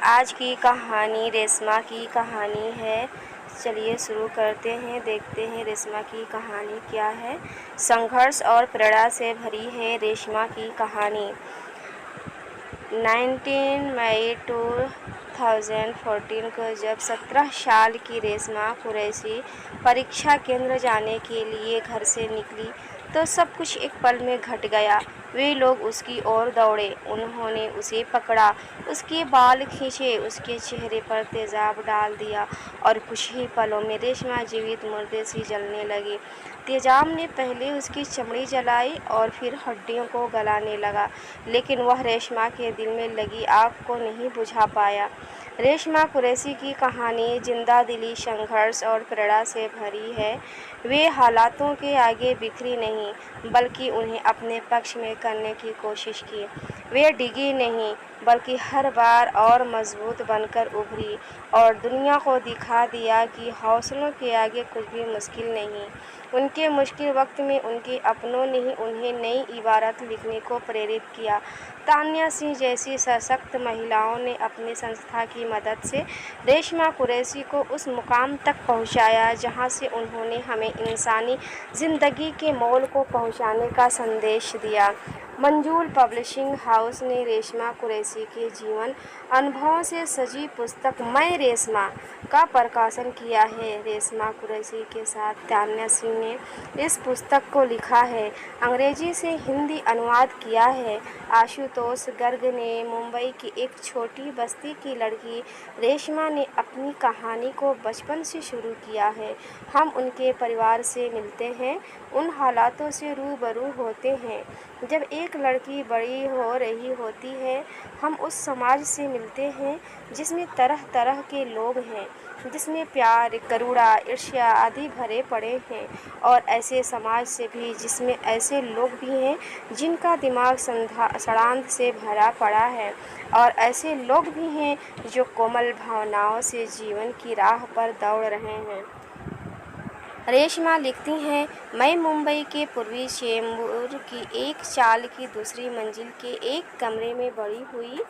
आज की कहानी रेशमा की कहानी है। चलिए शुरू करते हैं, देखते हैं रेशमा की कहानी क्या है। संघर्ष और प्रेरणा से भरी है रेशमा की कहानी। 19 मई 2014 को जब 17 साल की रेशमा कुरैशी परीक्षा केंद्र जाने के लिए घर से निकली तो सब कुछ एक पल में घट गया। वे लोग उसकी ओर दौड़े, उन्होंने उसे पकड़ा, उसके बाल खींचे, उसके चेहरे पर तेजाब डाल दिया और कुछ ही पलों में रेशमा जीवित मुर्दे सी जलने लगी। तेजाब ने पहले उसकी चमड़ी जलाई और फिर हड्डियों को गलाने लगा, लेकिन वह रेशमा के दिल में लगी आग को नहीं बुझा पाया। रेशमा कुरैशी की कहानी जिंदा दिली, संघर्ष और प्रेरणा से भरी है। वे हालातों के आगे बिखरी नहीं, बल्कि उन्हें अपने पक्ष में करने की कोशिश की। वे डिगी नहीं, बल्कि हर बार और मजबूत बनकर उभरी और दुनिया को दिखा दिया कि हौसलों के आगे कुछ भी मुश्किल नहीं। उनके मुश्किल वक्त में उनके अपनों ने ही उन्हें नई इबारत लिखने को प्रेरित किया। तान्या सिंह जैसी सशक्त महिलाओं ने अपनी संस्था की मदद से रेशमा कुरैशी को उस मुकाम तक पहुंचाया जहां से उन्होंने हमें इंसानी ज़िंदगी के मोल को पहुंचाने का संदेश दिया। मंजूल पब्लिशिंग हाउस ने रेशमा कुरैशी के जीवन अनुभवों से सजी पुस्तक मैं रेशमा का प्रकाशन किया है। रेशमा कुरैशी के साथ तान्या सिंह ने इस पुस्तक को लिखा है, अंग्रेजी से हिंदी अनुवाद किया है। आशुतोष गर्ग ने मुंबई की एक छोटी बस्ती की लड़की रेशमा ने अपनी कहानी को बचपन से शुरू किया है। हम उनके परिवार से मिलते हैं, उन हालातों से रूबरू होते हैं जब एक लड़की बड़ी हो रही होती है। हम उस समाज से मिलते हैं जिसमें तरह तरह के लोग हैं, जिसमें प्यार, करुणा, ईर्ष्या आदि भरे पड़े हैं, और ऐसे समाज से भी जिसमें ऐसे लोग भी हैं जिनका दिमाग षड्यंत्र से भरा पड़ा है, और ऐसे लोग भी हैं जो कोमल भावनाओं से जीवन की राह पर दौड़ रहे हैं। रेशमा लिखती हैं, मैं मुंबई के पूर्वी चेंबूर की एक चाल की दूसरी मंजिल के एक कमरे में बड़ी हुई।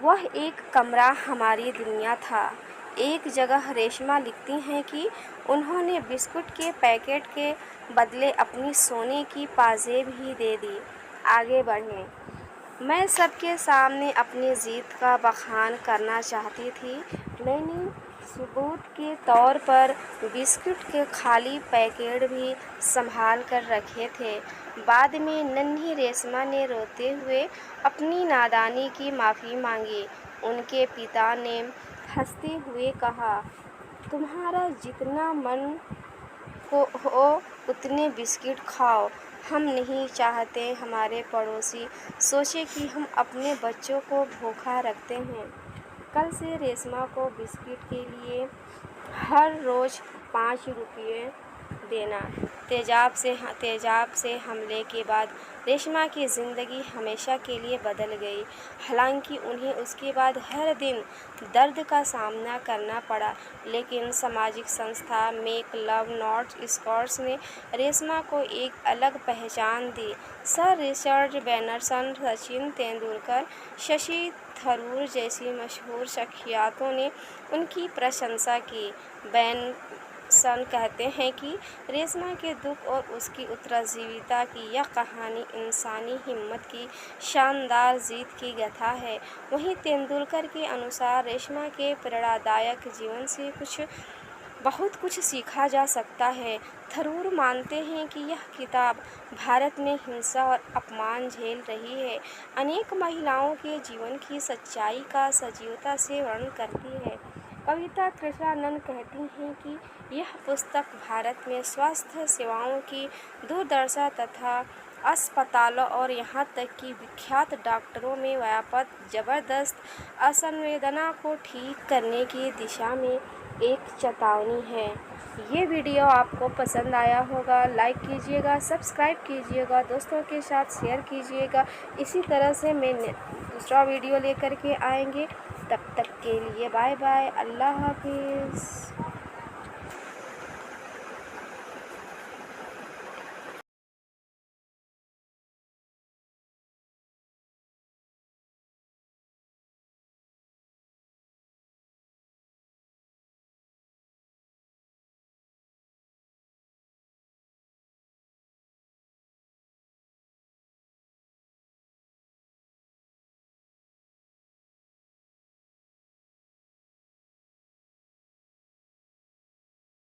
वह एक कमरा हमारी दुनिया था। एक जगह रेशमा लिखती हैं कि उन्होंने बिस्कुट के पैकेट के बदले अपनी सोने की पाजेब ही दे दी। आगे बढ़ें। मैं सबके सामने अपनी जीत का बखान करना चाहती थी। मैंने सबूत के तौर पर बिस्कुट के खाली पैकेट भी संभाल कर रखे थे। बाद में नन्ही रेशमा ने रोते हुए अपनी नादानी की माफ़ी मांगी। उनके पिता ने हंसते हुए कहा, तुम्हारा जितना मन हो उतने बिस्किट खाओ। हम नहीं चाहते हमारे पड़ोसी सोचे कि हम अपने बच्चों को भूखा रखते हैं। कल से रेशमा को बिस्किट के लिए हर रोज़ 5 रुपये देना। तेजाब से हमले के बाद रेशमा की ज़िंदगी हमेशा के लिए बदल गई। हालांकि उन्हें उसके बाद हर दिन दर्द का सामना करना पड़ा, लेकिन सामाजिक संस्था मेक लव नॉट स्कॉट्स ने रेशमा को एक अलग पहचान दी। Sir Richard Branson, Sachin Tendulkar, Shashi Tharoor जैसी मशहूर शख्सियतों ने उनकी प्रशंसा की। ब्रैनसन कहते हैं कि रेशमा के दुख और उसकी उत्तरजीविता की यह कहानी इंसानी हिम्मत की शानदार जीत की गाथा है। वहीं तेंदुलकर के अनुसार रेशमा के प्रेरणादायक जीवन से बहुत कुछ सीखा जा सकता है। थरूर मानते हैं कि यह किताब भारत में हिंसा और अपमान झेल रही है, अनेक महिलाओं के जीवन की सच्चाई का सजीवता से वर्णन करती है। कविता कृष्णानंद कहती हैं कि यह पुस्तक भारत में स्वास्थ्य सेवाओं की दुर्दशा तथा अस्पतालों और यहाँ तक कि विख्यात डॉक्टरों में व्याप्त जबरदस्त असंवेदना को ठीक करने की दिशा में एक चेतावनी है। ये वीडियो आपको पसंद आया होगा, लाइक कीजिएगा, सब्सक्राइब कीजिएगा, दोस्तों के साथ शेयर कीजिएगा। इसी तरह से मैं दूसरा वीडियो लेकर के आएंगे। तब तक के लिए बाय बाय, अल्लाह हाफिज़।